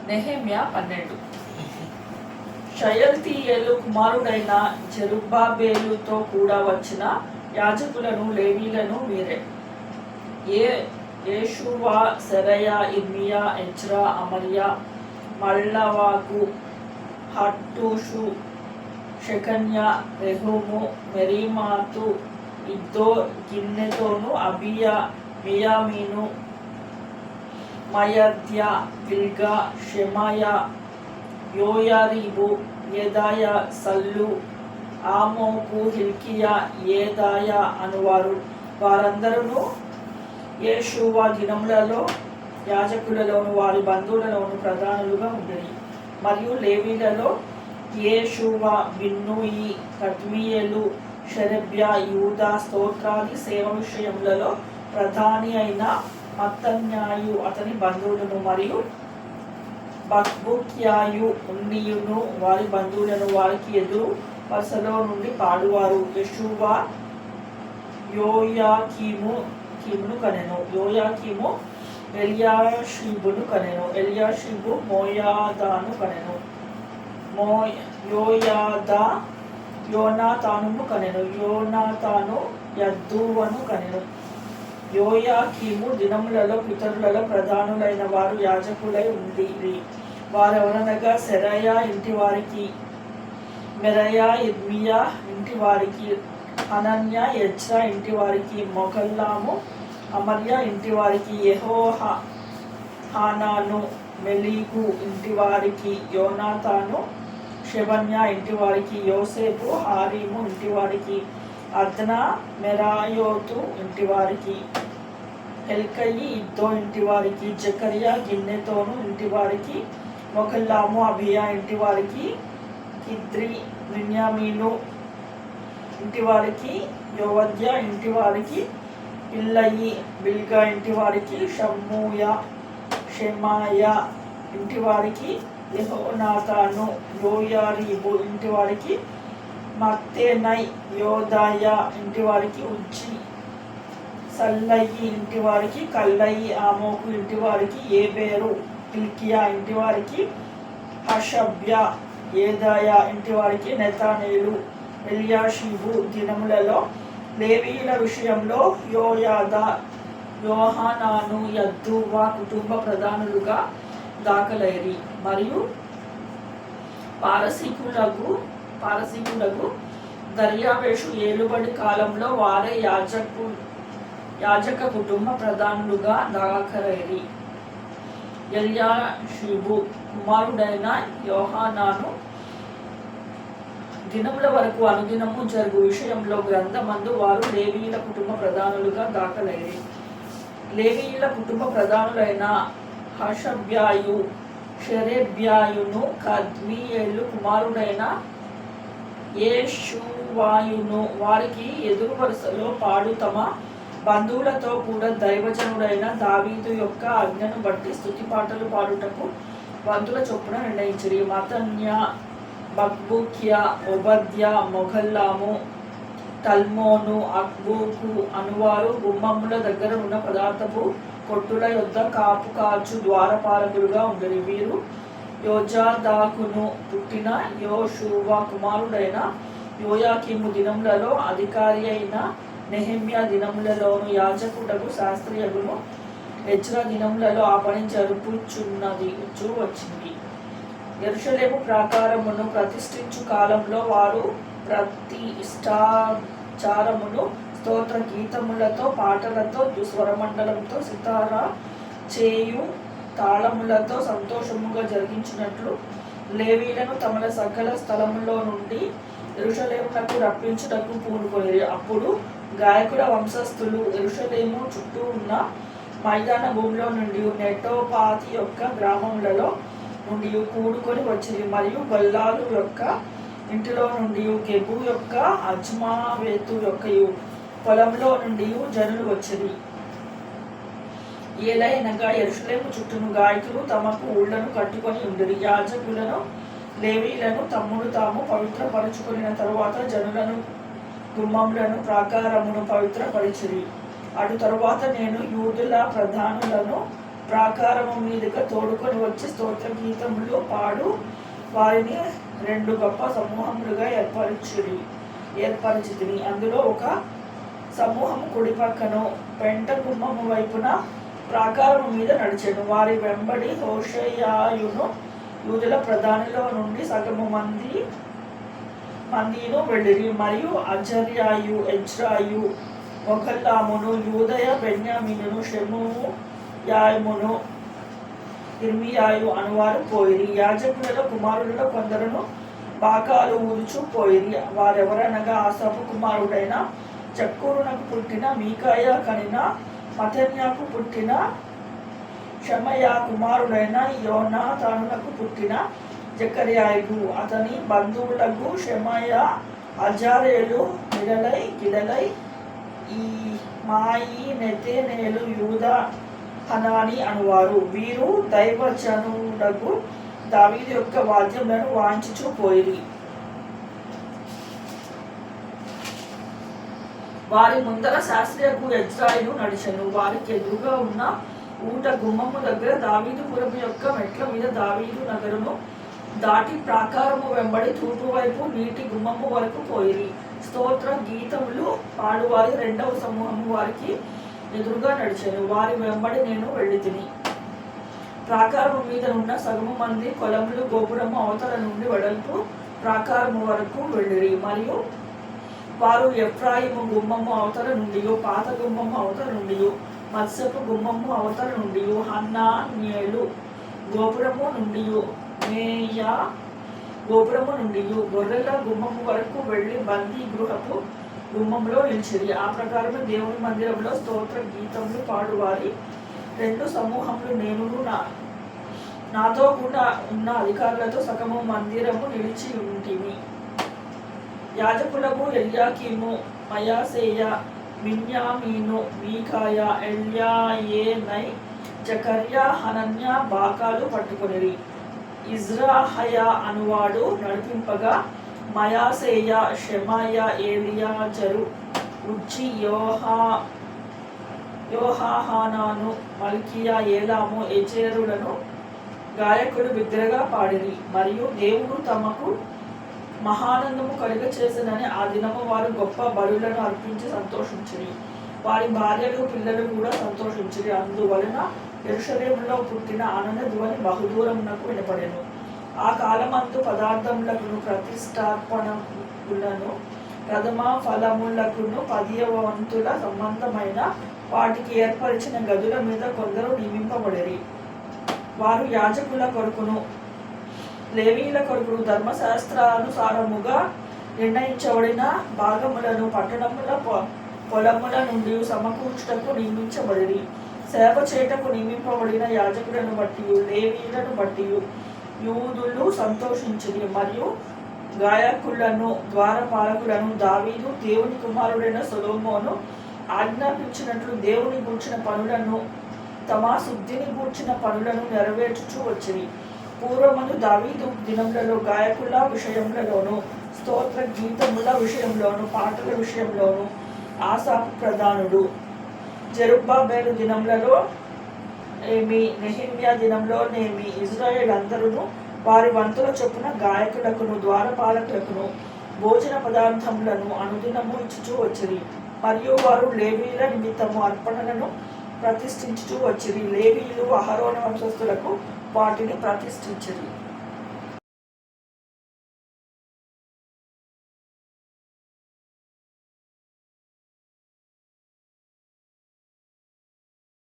నెహెమ్యా 12. షయల్తీయేలు కుమారుడైన జెరుబ్బాబేలుతో కూడా వచ్చిన యాజకులను లేవీలను మీరే. యేషూవ, సెరయా, ఇర్మియా, ఎజ్రా, అమర్యా, మల్లవాకు, హట్టూషు, షెకన్యా, రెహూము, మెరీమాతు, ఇద్దో, గిన్నెతోను, అబియా, మియామీను, మయద్యా, బిల్గా, షెమాయా, యోయారీబు, యేదాయా, సల్లు, ఆమోకు, హిల్కియా, యేదాయా అనువారు. వారందరూ యేషూవ దినములలో యాజకులలోను వారి బంధువులలోను ప్రధానులుగా ఉండేది. మరియు లేవీలలో యేషూవ, బిన్నూయి, కద్మీయేలు, షెరెబ్యా, యూదా స్తోత్రాది సేవ విషయములలో ప్రధాని అయిన మత్తన్యాయు అతని బంధువులను మరియు బక్బుక్యాయు, ఉన్నీయును వారి బంధువులను వారికి ఎదురు వరుసలో నుండి పాడువారు. యేషూవ యోయాకీమును కనెను. యోయాకీము ఎల్యాషీబును కనెను. ఎల్యాషీబు మోయాదాను కనెను. యోయాదా యోనాతానును కనెను. యోనాతాను యద్దూవను కనెను. యోయాకీము దినములలో పితరులలో ప్రధానులైన వారు యాజకులై ఉండిరి. వారెవరనగా సెరయా ఇంటివారికి, మెరయా, ఇర్మియా ఇంటివారికి, హనన్యా, ఎజ్రా ఇంటివారికి, మొగల్లాము, అమర్యా ఇంటివారికి, యెహోహానాను, మెలీగు ఇంటివారికి, యోనాతాను, షెబన్యా ఇంటివారికి, యోసేపు, హారీము ఇంటివారికి, అద్నా, మెరాయోతు ఇంటివారికి, ఎల్కయి, ఇద్దో ఇంటివారికి, జకర్యా, గిన్నెతోను ఇంటివారికి, మొగల్లాము, అబియా ఇంటివారికి, కిద్రి, బిన్యామీను ఇంటివారికి, యోవద్యా ఇంటివారికి, ఇల్లయి, బిల్గా ఇంటివారికి, షమ్మూయా, షెమాయా ఇంటివారికి, యెహోనాతాను, యోయారీబు ఇంటివారికి, మత్తెనై, యోదాయా ఇంటివారికి, ఉజ్జి, సల్లయి ఇంటివారికి, కల్లయి, ఆమోకు ఇంటివారికి, ఏబేరు, హిల్కియా ఇంటివారికి, హషబ్యా, యేదాయా ఇంటివారికి, నెతనేలు, ఎల్యాషీబు దినములలో లేవీయుల విషయంలో యోయాదా, యోహానాను, యద్దూవ కుటుంబ ప్రధానులుగా దాఖలైరి. మరియు పారసీకులకు దర్యావేషు ఏలుబడి కాలంలో వారే యాజక కుటుంబ ప్రధానులుగా దాఖలైరి. ఎల్యాషీబు కుమారుడైన యోహానాను దినముల వరకు అనుదినము జరుగు విషయంలో గ్రంథమందు వారు లేవీయుల కుటుంబ ప్రధానులుగా దాఖలైరి. లేవీయుల కుటుంబ ప్రధానులైన హషబ్యాయు, షెరెబ్యాయును, కద్మీయేలు కుమారుడైన యేషూవాయును వారికి ఎదురు వరుసలో పాడు తమ బంధువులతో కూడా దైవజనుడైన దావీదు యొక్క ఆజ్ఞను బట్టి స్తుతి పాటలు పాడుటకు వంతుల చొప్పున నిర్ణయించిరి. మత్తన్యా, బక్బుక్యా, ఒబద్యా, మొగల్లాము, టల్మోను, అక్బూకు అనువారు గుమ్మముల దగ్గర ఉన్న పదార్థపు కొట్టుల యొద్ద కాపు కాచు ద్వారపాలకులుగా ఉండేది. వీరు యోజాదాకును పుట్టిన యోషూవ కుమారుడైన యోయాకీము దినములలో అధికారి అయిన నెహెమ్యా దినములలోను యాజకుడకు శాస్త్రియగును ఎజ్రా దినములలో ఆ పని జరుపుచున్నదిచు వచ్చింది. యెరూషలేము ప్రాకారమును ప్రతిష్ఠించు కాలంలో వారు ప్రతిష్ఠాచారమును స్తోత్ర గీతములతో, పాటలతో, స్వరమండలంతో, సితారా చేయు తాళములతో సంతోషముగా జరిగించినట్లు లేవీలను తమల సకల స్థలములో నుండి యెరూషలేమునకు రప్పించుటకు పూనుకొనిరి. అప్పుడు గాయకుల వంశస్థులు యెరూషలేము చుట్టూ ఉన్న మైదాన భూమిలో నుండి, నెటోపాతి యొక్క గ్రామములలో నుండి కూడుకొని వచ్చిరి. మరియు గొల్లాలు యొక్క ఇంటిలో నుండి, గెబు యొక్క, అజ్మావేతు యొక్క పొలంలో నుండి జనులు వచ్చిరి. ఏలైనగా యెరూషలేము చుట్టూను గాయకులు తమకు ఊళ్లను కట్టుకొని ఉండిరి. యాజకులను లేవీలను తమ్ముడు తాము పవిత్రపరచుకున్న తరువాత జనులను, గుమ్మములను, ప్రాకారమును పవిత్రపరిచిరి. అటు తరువాత నేను యూదుల ప్రధానులను ప్రాకారము మీదుగా తోడుకొని వచ్చి స్తోత్ర గీతములు పాడు వారిని 2 గొప్ప సమూహములుగా ఏర్పరిచితిని. అందులో ఒక సమూహము కుడి పక్కను పెంట గుమ్మము వైపున ప్రాకారము మీద నడిచెను. వారి వెంబడి హోషేయాయును యూదుల ప్రధానిలో నుండి సగము మందిను వెళ్ళిరి. మరియు అజర్యాయు, ఎజ్రాయు, మొగల్లామును, యూదయ, బెన్యామీనును, షెమూయామును, ఇర్మియాయు అనువారు పోయిరి. యాజకులలో కుమారులలో కొందరును బాకాలు ఊదుచూ పోయిరి. వారెవరనగా ఆసాపు కుమారుడైన జక్కూరునకు పుట్టిన మీకాయ కనిన మతన్యాకు పుట్టిన షమయా కుమారుడైన యోనాతానులకు పుట్టిన జకర్యాయు, అతని బంధువులకు షెమయా, అజారేలు, గిడలై, ఈ మాయి, నెతనేలు, యూదా, హనాని అనువారు. వీరు దైవజనుడగు దావీదు యొక్క వాద్యములను వాయించుచూ పోయిరి. వారి ముందర శాస్త్రియకు ఎజ్రాయిలు నడిచెను. వారికి ఎదురుగా ఉన్న ఊట గుమ్మము దగ్గర దావీదుపురము యొక్క మెట్ల మీద దావీదు నగరును దాటి ప్రాకారము వెంబడి తూర్పు వైపు నీటి గుమ్మము వరకు పోయిరి. స్తోత్ర గీతములు పాడువారి 2వ సమూహము వారికి ఎదురుగా నడిచెను. వారి వెంబడి నేను వెళ్ళితిని. ప్రాకారము మీద ఉన్న సగము మంది కొలములు గోపురము అవతల నుండి వెడల్పు ప్రాకారము వరకు వెళ్ళిరి. మరియు వారు ఎఫ్రాయిము గుమ్మము అవతల నుండి, పాత గుమ్మము అవతల నుండి, మత్స్యపు గుమ్మము అవతల నుండి, హన్నాన్యేలు గోపురము నుండి, మేయా గోపురము నుండి, గొర్రెల గుమ్మము వరకు వెళ్ళి బందీ గృహపు గుమ్మంలో నిలిచిరి. ఆ ప్రకారమే దేవుని మందిరంలో స్తోత్ర గీతములు పాడువారి 2 సమూహములు నేనును నాతో కూడా ఉన్న అధికారులతో సగము మందిరము నిలిచి ఉంటిమి. యాజకులకు ఎల్యాకీము, మయాసేయ, బిన్యామీను, మీకాయ, ఎల్యాయేనై, జకర్యా, హనన్య బాకాలు పట్టుకొనిరి. ఇజ్రాహయ అనువాడు నడిపింపగా మయాసేయ, షెమాయ, ఏలియాజరు, ఉజ్జి, యోహానాను, మల్కియా, ఏలాము, ఎజేరులను గాయకుడు బిగ్గరగా పాడిరి. మరియు దేవుడు తమకు మహానందము కలుగ చేసినని ఆ దినము వారు గొప్ప బలులను అర్పించి సంతోషించిరి. వారి భార్యలు పిల్లలు కూడా సంతోషించిరి. అందువలన యెరూషలేములో పుట్టిన ఆనంద ధ్వని బహుదూరమునకు వినపడెను. ఆ కాలమందు పదార్థములకును, ప్రతిష్టార్పణములను, ప్రథమ ఫలములకును, 10వ వంతుల సంబంధమైన వాటికి ఏర్పరిచిన గదుల మీద కొందరు నియమింపబడిరి. వారు యాజకుల కొరకును లేవీయుల కొరకును ధర్మశాస్త్రానుసారముగా నిర్ణయించబడిన భాగములను పట్టణముల పొలముల నుండి సమకూర్చుటకు నియమించబడిరి. సేవ చేయుటకు నియమింపబడిన యాజకులను బట్టి లేవీయులను బట్టి యూదులు సంతోషించిరి. మరియు గాయకులను, ద్వారపాలకులను దావీదు దేవుని కుమారుడైన సొలొమోను ఆజ్ఞాపించినట్లు దేవుని గూర్చిన పనులను, తమ శుద్ధిని గూర్చిన పనులను నెరవేర్చుచూ వచ్చిరి. పూర్వమందు దావీదు దినములలో గాయకుల విషయములలోను, స్తోత్ర గీతముల విషయంలోను, పాటల విషయంలోను ఆసాపు ప్రధానుడు. జెరుబ్బాబెలు దినములలో ఏమి, నెహెమ్యా దినంలోనేమి ఇజ్రాయేల్ అందరూ వారి వంతుల చొప్పున గాయకులకును, ద్వారపాలకులకును భోజన పదార్థములను అనుదినము ఇచ్చుచూ వచ్చిరి. మరియు వారు లేవీయుల నిమిత్తము అర్పణలను ప్రతిష్ఠించుచూ వచ్చిరి. లేవీయులు అహరోను వంశస్థులకు వాటిని ప్రతిష్ఠించిరి.